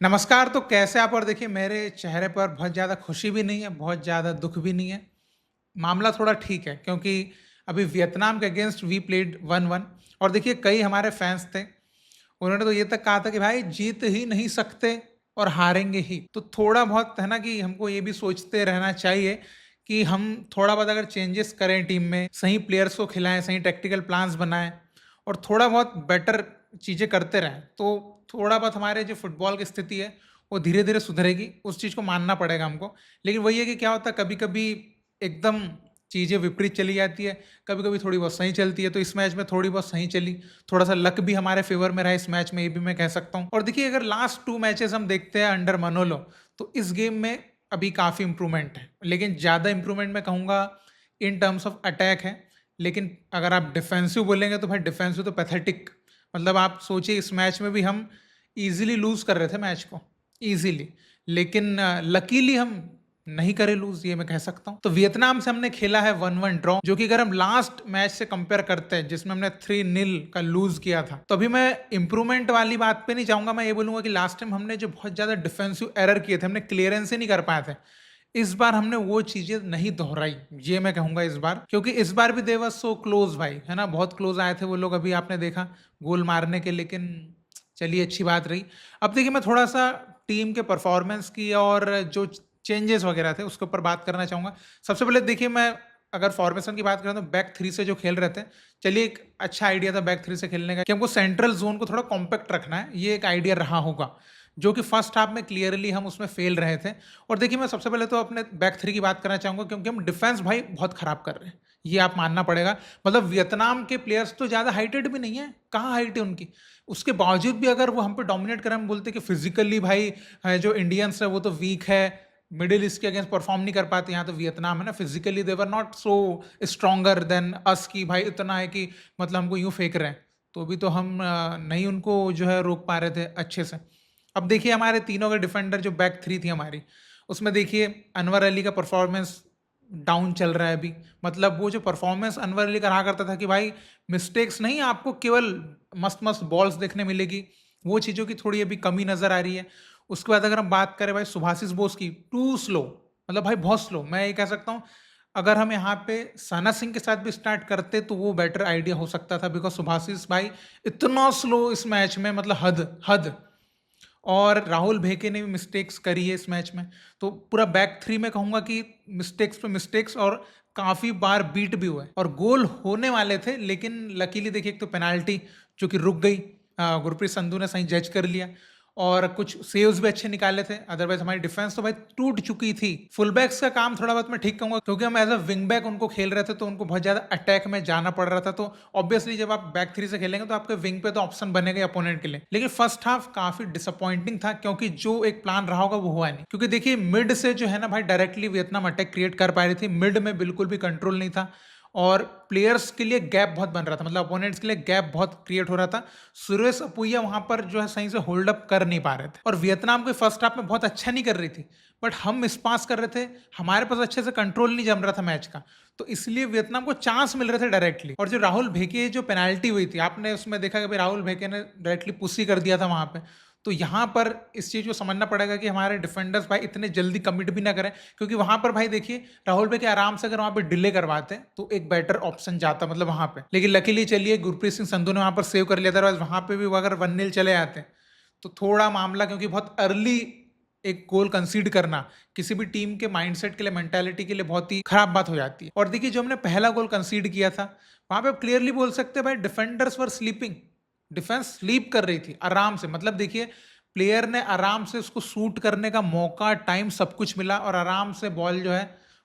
नमस्कार, तो कैसे आप? और देखिए मेरे चेहरे पर बहुत ज़्यादा खुशी भी नहीं है, बहुत ज़्यादा दुःख भी नहीं है। मामला थोड़ा ठीक है क्योंकि अभी वियतनाम के अगेंस्ट वी प्लेड 1-1 और देखिए कई हमारे फैन्स थे, उन्होंने तो ये तक कहा था कि भाई जीत ही नहीं सकते और हारेंगे ही। तो थोड़ा बहुत है ना कि हमको ये भी सोचते रहना चाहिए कि हम थोड़ा बहुत अगर चेंजेस करें टीम में, सही प्लेयर्स को खिलाएँ, सही टैक्टिकल प्लान्स बनाएँ और थोड़ा बहुत बेटर चीज़ें करते रहें, तो थोड़ा बहुत हमारे जो फुटबॉल की स्थिति है, वो धीरे-धीरे सुधरेगी। उस चीज़ को मानना पड़ेगा हमको। लेकिन वही है कि क्या होता है कभी-कभी एकदम चीज़ें विपरीत चली जाती है, कभी-कभी थोड़ी बहुत सही चलती है, तो इस मैच में थोड़ी बहुत सही चली। थोड़ा-सा लक भी हमारे फ़ेवर में रहा इस मैच में, ये भी मैं कह सकता हूँ। और देखिए अगर लास्ट 2 मैचेज़ हम देखते हैं अंडर मनोलो, तो इस गेम में अभी काफ़ी इम्प्रूवमेंट है। लेकिन ज़्यादा इम्प्रूवमेंट मैं कहूँगा इन टर्म्स ऑफ अटैक है। लेकिन अगर आप डिफेंसिव बोलेंगे तो भाई डिफेंसिव तो पैथेटिक। मतलब आप सोचिए इस मैच में भी हम ईज़िली लूज़ कर रहे थे मैच को, ईज़िली। लेकिन लकीली हम नहीं करे लूज़, ये मैं कह सकता हूँ। तो वियतनाम से हमने खेला है 1-1 ड्रॉ, जो कि अगर हम लास्ट मैच से कंपेयर करते हैं जिसमें हमने 3-0 का लूज़ किया था, तो अभी मैं इम्प्रूवमेंट वाली बात पे नहीं जाऊँगा। मैं ये बोलूँगा कि लास्ट टाइम हमने जो बहुत ज़्यादा डिफेंसिव एरर किए थे, हमने क्लियरेंस ही नहीं कर पाए थे। इस बार हमने वो चीज़ें नहीं दोहराई, ये मैं कहूँगा इस बार। क्योंकि इस बार भी दे वर सो क्लोज़ भाई, है ना? बहुत क्लोज़ आए थे वो लोग, अभी आपने देखा गोल मारने के, लेकिन चलिए अच्छी बात रही। अब देखिए मैं थोड़ा-सा टीम के परफॉर्मेंस की और जो चेंजेस वगैरह थे उसके ऊपर बात करना चाहूँगा। सबसे पहले देखिए मैं अगर फॉर्मेशन की बात करें तो बैक 3 से जो खेल रहे थे, चलिए एक अच्छा आइडिया था बैक 3 से खेलने का कि हमको सेंट्रल ज़ोन को थोड़ा कॉम्पैक्ट रखना है, ये एक आइडिया रहा होगा। जो कि फर्स्ट हाफ में क्लियरली हम उसमें फेल रहे थे। और देखिए मैं सबसे पहले तो अपने बैक 3 की बात करना चाहूँगा क्योंकि हम डिफेंस भाई बहुत खराब कर रहे हैं। ये आप मानना पड़ेगा। मतलब वियतनाम के प्लेयर्स तो ज़्यादा हाइटेड भी नहीं है, कहाँ हाइट है उनकी? उसके बावजूद भी अगर वो हम पे डोमिनेट करें, हम बोलते हैं कि फिजिकली भाई जो इंडियंस है वो तो वीक है, मिडिल ईस्ट के अगेंस्ट परफॉर्म नहीं कर पाते। यहाँ तो वियतनाम है ना, physically they were not so stronger than us कि भाई इतना है कि मतलब हमको यूँ फेंक रहे हैं। तो अभी तो हम नहीं उनको जो है रोक पा रहे थे अच्छे से। अब देखिए हमारे तीनों के डिफेंडर जो बैक 3 थी हमारी, उसमें देखिए अनवर अली का परफॉर्मेंस डाउन चल रहा है अभी। मतलब वो जो परफॉर्मेंस अनवर अली का रहा करता था कि भाई मिस्टेक्स नहीं, आपको केवल मस्त-मस्त बॉल्स देखने मिलेगी, वो चीज़ों की थोड़ी अभी कमी नज़र आ रही है। उसके बाद अगर हम बात करें भाई सुभाशिष बोस की, टू स्लो, मतलब भाई बहुत स्लो। मैं ये कह सकता हूँ अगर हम यहाँ पे सना सिंह के साथ भी स्टार्ट करते तो वो बेटर आइडिया हो सकता था, बिकॉज़ सुभाशिष भाई इतना स्लो इस मैच में, मतलब हद हद। और राहुल भेके ने भी मिस्टेक्स करी है इस मैच में। तो पूरा बैक 3 में कहूँगा कि मिस्टेक्स पे मिस्टेक्स और काफ़ी बार बीट भी हुए और गोल होने वाले थे, लेकिन लकीली देखिए एक तो पेनाल्टी जो कि रुक गई। गुरप्रीत संधू ने सही जज कर लिया और कुछ सेव्स भी अच्छे निकाले थे। अदरवाइज़ हमारी डिफेंस तो भाई टूट चुकी थी। फुल बैक्स का काम थोड़ा बहुत मैं ठीक कहूँगा क्योंकि हम एज़ अ विंग बैक उनको खेल रहे थे, तो उनको बहुत ज़्यादा अटैक में जाना पड़ रहा था। तो ऑब्वियसली जब आप बैक 3 से खेलेंगे तो आपके विंग पे तो ऑप्शन बनेगा अपोनेंट के लिए। लेकिन फर्स्ट हाफ काफ़ी डिसअपॉइंटिंग था क्योंकि जो एक प्लान रहा होगा वो हुआ नहीं। क्योंकि देखिए मिड से जो है ना भाई डायरेक्टली वियतनाम अटैक क्रिएट कर पा रही थी। मिड में बिल्कुल भी कंट्रोल नहीं था और प्लेयर्स के लिए गैप बहुत बन रहा था, मतलब अपोनेंट्स के लिए गैप बहुत क्रिएट हो रहा था। सुरेश अपुया वहां पर जो है सही से होल्ड अप कर नहीं पा रहे थे और वियतनाम को फर्स्ट हाफ में बहुत अच्छा नहीं कर रही थी, बट हम मिस पास कर रहे थे। हमारे पास अच्छे से कंट्रोल नहीं जम रहा था मैच का, तो इसलिए वियतनाम को चांस मिल रहे थे डायरेक्टली। और जो राहुल भेके जो पेनाल्टी हुई थी, आपने उसमें देखा कि भाई राहुल भेके ने डायरेक्टली पुशी कर दिया था वहां पे। तो यहाँ पर इस चीज़ को समझना पड़ेगा कि हमारे डिफेंडर्स भाई इतने जल्दी कमिट भी ना करें, क्योंकि वहां पर भाई देखिए राहुल भाई के आराम से अगर वहां पे डिले करवाते तो एक बेटर ऑप्शन जाता, मतलब वहां पे। लेकिन लकीली चलिए गुरप्रीत सिंह संधू ने वहां पर सेव कर लिया, अदरवाइज वहां पे भी वो अगर 1-0 चले आते तो थोड़ा मामला, क्योंकि बहुत अर्ली एक गोल कंसीड करना किसी भी टीम के माइंडसेट के लिए, मेंटालिटी के लिए बहुत ही खराब बात हो जाती है। और देखिए जो हमने पहला गोल कंसीड किया था, वहां पे क्लियरली बोल सकते हैं भाई defenders were sleeping. Defence sleep कर रही थी आराम से, मतलब देखिए प्लेयर ने आराम से उसको शूट करने का मौका, टाइम, सब कुछ मिला और आराम से बॉल जो है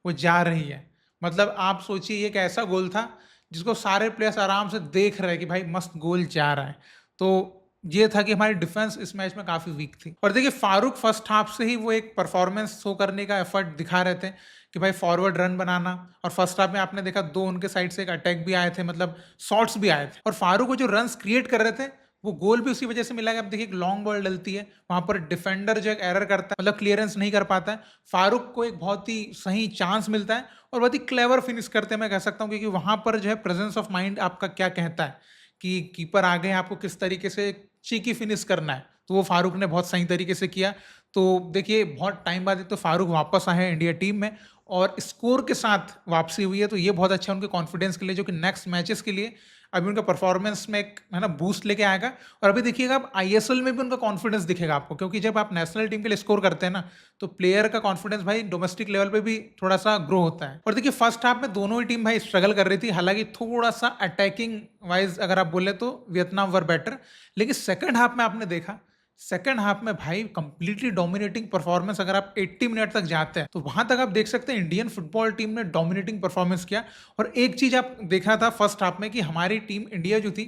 वो जा रही है। मतलब आप सोचिए ये एक ऐसा गोल था जिसको सारे प्लेयर्स आराम से देख रहे हैं कि भाई मस्त गोल जा रहा है। तो ये था कि हमारी डिफेंस इस मैच में काफी वीक थी। और देखिए फारूक फर्स्ट हाफ से ही वो एक परफॉर्मेंस शो करने का एफर्ट दिखा रहे थे कि भाई फॉरवर्ड रन बनाना। और फर्स्ट हाफ में आपने देखा दो उनके साइड से एक अटैक भी आए थे, मतलब शॉट्स भी आए थे, और फारूक को जो रन्स क्रिएट कर रहे थे वो गोल भी उसी वजह से मिला। कि अब देखिए एक लॉन्ग बॉल डलती है, वहां पर डिफेंडर जो एक एरर करता है, मतलब क्लियरेंस नहीं कर पाता है, फारूक को एक बहुत ही सही चांस मिलता है और बहुत ही क्लेवर फिनिश करते हैं मैं कह सकता हूँ। क्योंकि वहां पर जो है प्रेजेंस ऑफ माइंड आपका क्या कहता है कि कीपर आ गए, आपको किस तरीके से चीकी फिनिश करना है, तो वो फारूक ने बहुत सही तरीके से किया। तो देखिए बहुत टाइम बाद तो फारूक वापस आए हैं इंडिया टीम में और स्कोर के साथ वापसी हुई है, तो ये बहुत अच्छा है उनके कॉन्फिडेंस के लिए, जो कि नेक्स्ट मैचेस के लिए अभी उनका परफॉर्मेंस में एक है ना बूस्ट लेके आएगा। और अभी देखिएगा आप आईएसएल में भी उनका कॉन्फिडेंस दिखेगा आपको, क्योंकि जब आप नेशनल टीम के लिए स्कोर करते हैं ना, तो प्लेयर का कॉन्फिडेंस भाई डोमेस्टिक लेवल पे भी थोड़ा सा ग्रो होता है। और देखिए फर्स्ट हाफ में दोनों ही टीम भाई स्ट्रगल कर रही थी, हालांकि थोड़ा सा अटैकिंग वाइज अगर आप बोले तो वियतनाम वर बेटर, लेकिन सेकंड हाफ में आपने देखा, सेकंड हाफ में भाई कंप्लीटली डोमिनेटिंग परफॉर्मेंस, अगर आप 80 मिनट तक जाते हैं तो वहां तक आप देख सकते हैं इंडियन फुटबॉल टीम ने डोमिनेटिंग परफॉर्मेंस किया। और एक चीज आप देखा था फर्स्ट हाफ में कि हमारी टीम इंडिया जो थी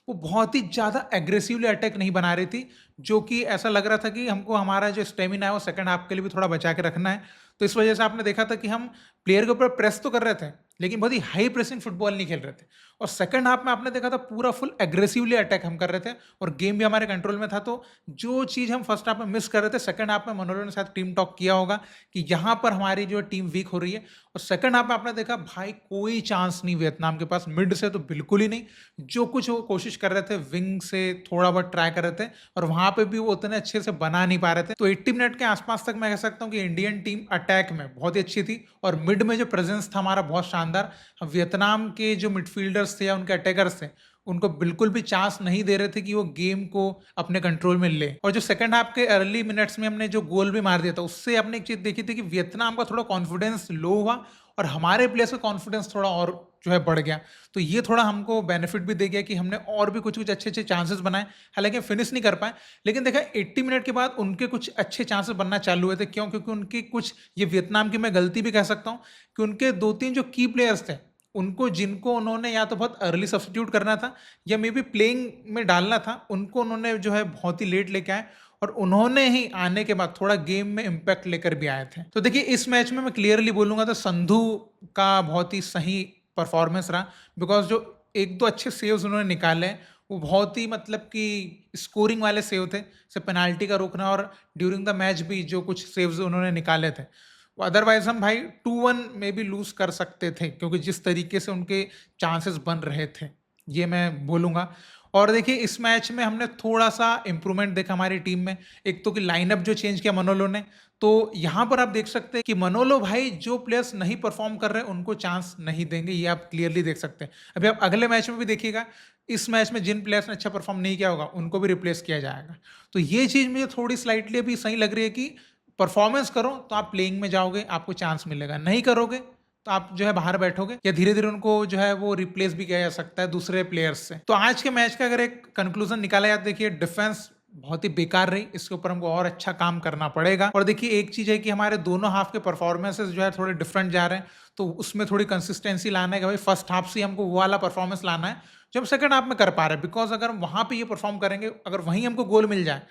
वो बहुत ही ज्यादा एग्रेसिवली अटैक नहीं बना रही थी, जो कि ऐसा लग रहा था कि हमको हमारा जो स्टेमिना है वो सेकंड हाफ के लिए भी थोड़ा बचा के रखना है। तो इस वजह से आपने देखा था कि हम प्लेयर के ऊपर प्रेस तो कर रहे थे, लेकिन बहुत ही हाई प्रेसिंग फुटबॉल नहीं खेल रहे थे। और सेकंड हाफ में आपने देखा था पूरा फुल एग्रेसिवली अटैक हम कर रहे थे और गेम भी हमारे कंट्रोल में था। तो जो चीज़ हम फर्स्ट हाफ में मिस कर रहे थे, सेकंड हाफ में मनोलो ने साथ टीम टॉक किया होगा कि यहाँ पर हमारी जो टीम वीक हो रही है। और सेकंड हाफ में आपने देखा भाई कोई चांस नहीं वियतनाम के पास, मिड से तो बिल्कुल ही नहीं। जो कुछ वो कोशिश कर रहे थे विंग से थोड़ा बहुत ट्राई कर रहे थे और वहां पे भी वो उतने अच्छे से बना नहीं पा रहे थे। तो 80 मिनट के आसपास तक मैं कह सकता हूँ कि इंडियन टीम अटैक में बहुत ही अच्छी थी और मिड में जो प्रेजेंस था हमारा बहुत शानदार। वियतनाम के जो मिडफील्डर्स थे या उनके अटैकर्स थे उनको बिल्कुल भी चांस नहीं दे रहे थे कि वो गेम को अपने कंट्रोल में ले। और जो सेकंड हाफ के अर्ली मिनट्स में हमने जो गोल भी मार दिया था, उससे आपने एक चीज देखी थी कि वियतनाम का थोड़ा कॉन्फिडेंस लो हुआ और हमारे प्लेयर्स का कॉन्फिडेंस थोड़ा और जो है बढ़ गया। तो ये थोड़ा हमको बेनिफिट भी दे गया कि हमने और भी कुछ कुछ अच्छे अच्छे चांसेस बनाए, हालांकि फिनिश नहीं कर पाए। लेकिन देखा 80 मिनट के बाद उनके कुछ अच्छे चांसेस बनना चालू हुए थे। क्यों? क्योंकि उनकी कुछ, ये वियतनाम की मैं गलती भी कह सकता हूँ कि उनके 2-3 जो की प्लेयर्स थे उनको, जिनको उन्होंने या तो बहुत अर्ली सब्स्टिट्यूट करना था या मे बी प्लेइंग में डालना था, उनको उन्होंने जो है बहुत ही लेट लेके आए और उन्होंने ही आने के बाद थोड़ा गेम में इम्पैक्ट लेकर भी आए थे। तो देखिए इस मैच में मैं क्लियरली बोलूंगा तो संधू का बहुत ही सही परफॉर्मेंस रहा, बिकॉज जो एक दो अच्छे सेव्स उन्होंने निकाले वो बहुत ही मतलब कि स्कोरिंग वाले सेव थे, से पेनाल्टी का रोकना और ड्यूरिंग द मैच भी जो कुछ सेव्स उन्होंने निकाले थे। अदरवाइज हम भाई 2-1 में भी लूज कर सकते थे, क्योंकि जिस तरीके से उनके चांसेस बन रहे थे, ये मैं बोलूँगा। और देखिए इस मैच में हमने थोड़ा सा इंप्रूवमेंट देखा हमारी टीम में। एक तो कि लाइनअप जो चेंज किया मनोलो ने, तो यहाँ पर आप देख सकते हैं कि मनोलो भाई जो प्लेयर्स नहीं परफॉर्म कर रहे हैं उनको चांस नहीं देंगे, ये आप क्लियरली देख सकते हैं। अभी आप अगले मैच में भी देखिएगा, इस मैच में जिन प्लेयर्स ने अच्छा परफॉर्म नहीं किया होगा उनको भी रिप्लेस किया जाएगा। तो ये चीज़ मुझे थोड़ी स्लाइटली अभी सही लग रही है कि परफॉर्मेंस करो तो आप प्लेइंग में जाओगे, आपको चांस मिलेगा, नहीं करोगे तो आप जो है बाहर बैठोगे या धीरे धीरे उनको जो है वो रिप्लेस भी किया जा सकता है दूसरे प्लेयर्स से। तो आज के मैच का अगर एक कंक्लूजन निकाला जाए, देखिए डिफेंस बहुत ही बेकार रही, इसके ऊपर हमको और अच्छा काम करना पड़ेगा। और देखिए एक चीज है कि हमारे दोनों हाफ के परफॉर्मेंसेस जो है थोड़े डिफरेंट जा रहे हैं, तो उसमें थोड़ी कंसिस्टेंसी लाना है कि भाई फर्स्ट हाफ से हमको वो वाला परफॉर्मेंस लाना है जो हम सेकंड हाफ में कर पा रहे हैं। बिकॉज अगर हम वहां पे ये परफॉर्म करेंगे, अगर वहीं हमको गोल मिल जाए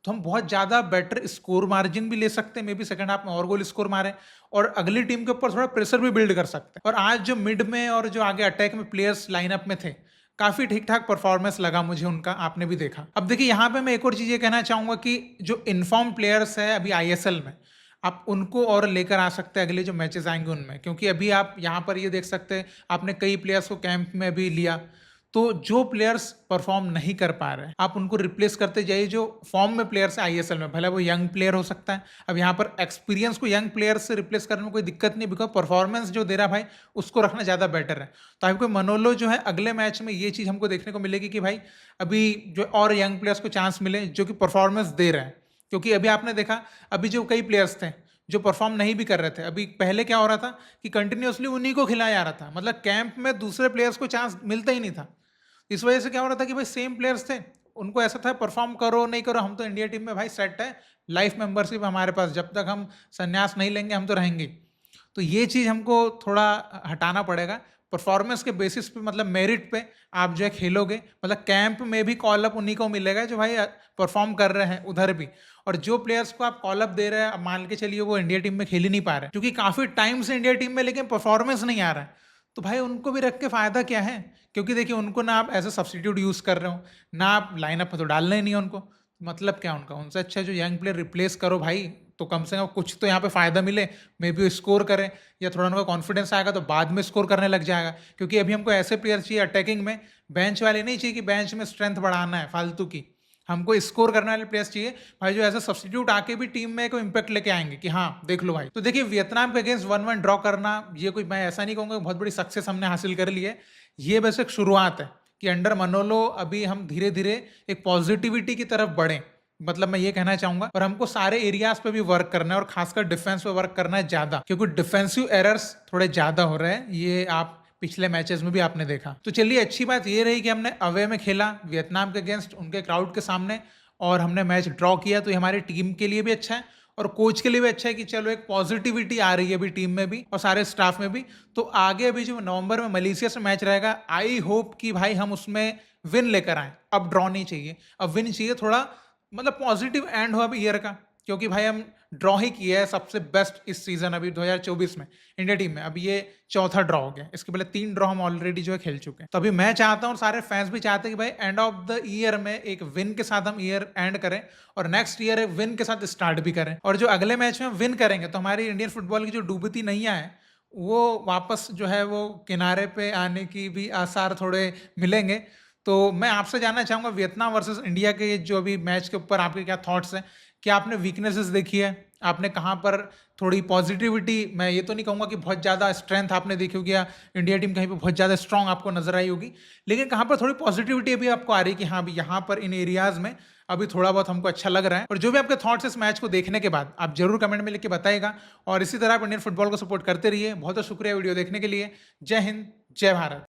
तो हम बहुत ज़्यादा बेटर स्कोर मार्जिन भी ले सकते हैं, मे बी सेकंड हाफ में और गोल स्कोर मारे और अगली टीम के ऊपर थोड़ा प्रेशर भी बिल्ड कर सकते हैं। और आज जो मिड में और जो आगे अटैक में प्लेयर्स लाइनअप में थे, काफी ठीक ठाक परफॉर्मेंस लगा मुझे उनका, आपने भी देखा। अब देखिए यहाँ पे मैं एक और चीज ये कहना चाहूंगा कि जो इन्फॉर्म प्लेयर्स है अभी आईएसएल में, आप उनको और लेकर आ सकते हैं अगले जो मैचेस आएंगे उनमें, क्योंकि अभी आप यहाँ पर ये देख सकते हैं आपने कई प्लेयर्स को कैंप में भी लिया, तो जो प्लेयर्स परफॉर्म नहीं कर पा रहे हैं आप उनको रिप्लेस करते जाइए जो फॉर्म में प्लेयर्स है आईएसएल में, भले वो यंग प्लेयर हो सकता है। अब यहाँ पर एक्सपीरियंस को यंग प्लेयर से रिप्लेस करने में कोई दिक्कत नहीं, बिकॉज परफॉर्मेंस जो दे रहा है भाई उसको रखना ज़्यादा बेटर है। तो आपको मनोलो जो है अगले मैच में ये चीज़ हमको देखने को मिलेगी कि भाई अभी जो और यंग प्लेयर्स को चांस मिले जो कि परफॉर्मेंस दे रहे हैं। क्योंकि अभी आपने देखा अभी जो कई प्लेयर्स थे जो परफॉर्म नहीं भी कर रहे थे, अभी पहले क्या हो रहा था कि कंटिन्यूसली उन्हीं को खिलाया जा रहा था, मतलब कैंप में दूसरे प्लेयर्स को चांस मिलता ही नहीं था। इस वजह से क्या हो रहा था कि भाई सेम प्लेयर्स थे, उनको ऐसा था परफॉर्म करो नहीं करो हम तो इंडिया टीम में भाई सेट है, लाइफ मेंबरशिप हमारे पास, जब तक हम संन्यास नहीं लेंगे हम तो रहेंगे। तो ये चीज़ हमको थोड़ा हटाना पड़ेगा। परफॉर्मेंस के बेसिस पे, मतलब मेरिट पे आप जो है खेलोगे, मतलब कैंप में भी कॉल अप उन्हीं को मिलेगा जो भाई परफॉर्म कर रहे हैं उधर भी। और जो प्लेयर्स को आप कॉल अप दे रहे हैं, अब मान के चलिए वो इंडिया टीम में खेल ही नहीं पा रहे क्योंकि काफ़ी टाइम से इंडिया टीम में लेकिन परफॉर्मेंस नहीं आ रहा है, तो भाई उनको भी रख के फ़ायदा क्या है? क्योंकि देखिए उनको ना आप एज ए सब्सटीट्यूट यूज़ कर रहे हो, ना आप लाइनअप में तो डालना ही नहीं है उनको, मतलब क्या उनका? उनसे अच्छा जो यंग प्लेयर रिप्लेस करो भाई, तो कम से कम कुछ तो यहाँ पे फ़ायदा मिले, मे बी स्कोर करें या थोड़ा उनका कॉन्फिडेंस आएगा तो बाद में स्कोर करने लग जाएगा। क्योंकि अभी हमको ऐसे प्लेयर चाहिए अटैकिंग में, बेंच वाले नहीं चाहिए कि बेंच में स्ट्रेंथ बढ़ाना है फालतू की, हमको स्कोर करने वाले प्लेयर्स चाहिए भाई, जो ऐसा सब्स्टिट्यूट आके भी टीम में कोई इम्पैक्ट लेके आएंगे कि हाँ देख लो भाई। तो देखिए वियतनाम के अगेंस्ट 1-1 ड्रॉ करना, ये कोई मैं ऐसा नहीं कहूंगा बहुत बड़ी सक्सेस हमने हासिल कर ली है। ये बस एक शुरुआत है कि अंडर मनोलो अभी हम धीरे धीरे एक पॉजिटिविटी की तरफ बढ़े, मतलब मैं ये कहना चाहूंगा। और हमको सारे एरियाज पे भी वर्क करना है और खासकर डिफेंस पे वर्क करना है ज्यादा, क्योंकि डिफेंसिव एरर्स थोड़े ज्यादा हो रहे हैं, ये आप पिछले मैचेस में भी आपने देखा। तो चलिए अच्छी बात ये रही कि हमने अवे में खेला वियतनाम के अगेंस्ट उनके क्राउड के सामने और हमने मैच ड्रॉ किया, तो ये हमारी टीम के लिए भी अच्छा है और कोच के लिए भी अच्छा है कि चलो एक पॉजिटिविटी आ रही है अभी टीम में भी और सारे स्टाफ में भी। तो आगे अभी जो नवंबर में मलेशिया से मैच रहेगा, आई होप कि भाई हम उसमें विन लेकर आए। अब ड्रॉ नहीं चाहिए, अब विन चाहिए, थोड़ा मतलब पॉजिटिव एंड हो अभी ईयर का, क्योंकि भाई हम ड्रॉ ही किया है सबसे बेस्ट इस सीजन अभी 2024 में इंडिया टीम में। अभी ये चौथा ड्रॉ हो गया, इसके पहले 3 ड्रॉ हम ऑलरेडी जो है खेल चुके हैं। तो अभी मैं चाहता हूँ, सारे फैंस भी चाहते हैं कि भाई एंड ऑफ द ईयर में एक विन के साथ हम ईयर एंड करें और नेक्स्ट ईयर एक विन के साथ स्टार्ट भी करें, और जो अगले मैच में हम विन करेंगे तो हमारी इंडियन फुटबॉल की जो डूबती नैया है वो वापस जो है वो किनारे पे आने की भी आसार थोड़े मिलेंगे। तो मैं आपसे जानना चाहूंगा वियतनाम वर्सेस इंडिया के जो अभी मैच के ऊपर आपके क्या थॉट्स हैं? क्या आपने वीकनेसेस देखी है? आपने कहाँ पर थोड़ी पॉजिटिविटी, मैं ये तो नहीं कहूँगा कि बहुत ज़्यादा स्ट्रेंथ आपने देखी होगी या इंडिया टीम कहीं पे बहुत ज़्यादा स्ट्रांग आपको नजर आई होगी, लेकिन कहाँ पर थोड़ी पॉजिटिविटी अभी आपको आ रही है कि हाँ अभी यहाँ पर इन एरियाज में अभी थोड़ा बहुत हमको अच्छा लग रहा है? और जो भी आपके थॉट्स इस मैच को देखने के बाद आप जरूर कमेंट में लिख के बताइएगा, और इसी तरह आप इंडियन फुटबॉल को सपोर्ट करते रहिए। बहुत बहुत शुक्रिया वीडियो देखने के लिए। जय हिंद, जय भारत।